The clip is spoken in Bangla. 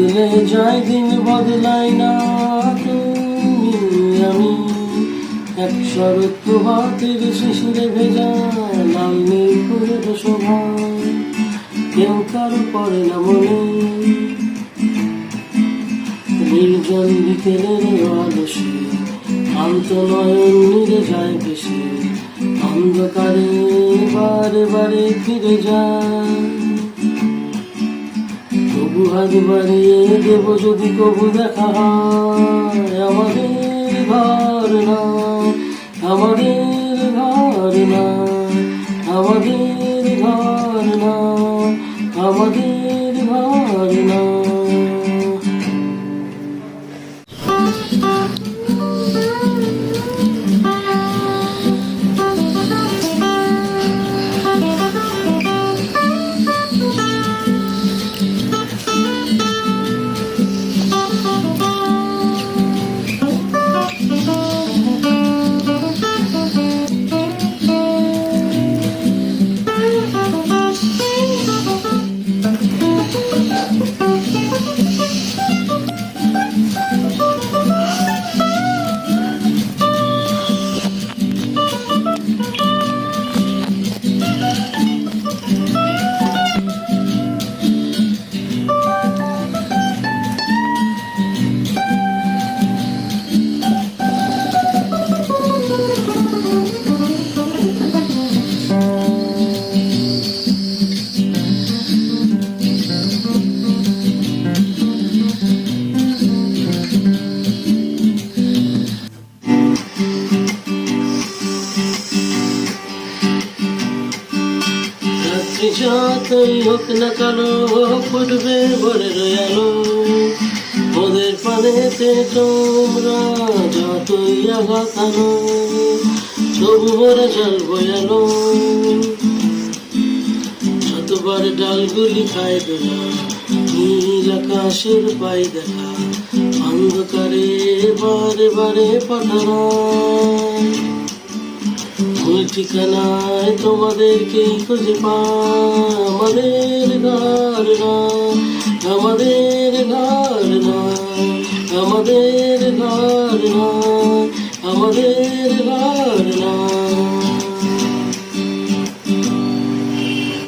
বদলে যায় দিন বদলাই না তুমি আমি, এক শরৎ প্রভাতের শিশিরে ভেজা লাল নীল ফুলের শোভা, কেউ কারো পড়ে না মনে। নির্জন বিকেলের আলসে শান্ত নয়ন নিরে যায় বেশি, অন্ধকারে বারে বারে ফিরে যায়। তবু হাত বাড়িয়ে দেব যদি কবু দেখা হয়, আমাদের ঘর না, আমাদের ঘর না, আমাদের ঘর না, আমাদের ঘর না। যতই হোক না কালো ফুটবে ভোরের আলো, ওদের পানেতে তোমরা যতই আঘাত আনো, তবু ভরে জল বয়ালো। যতবার ডালগুলি খায় বেলা, নীল আকাশের পাই দেখা, অন্ধকারে বারে বারে পাঠারায়। ভুল ঠিকানায় তোমাদেরকেই খুঁজে পায় আমাদের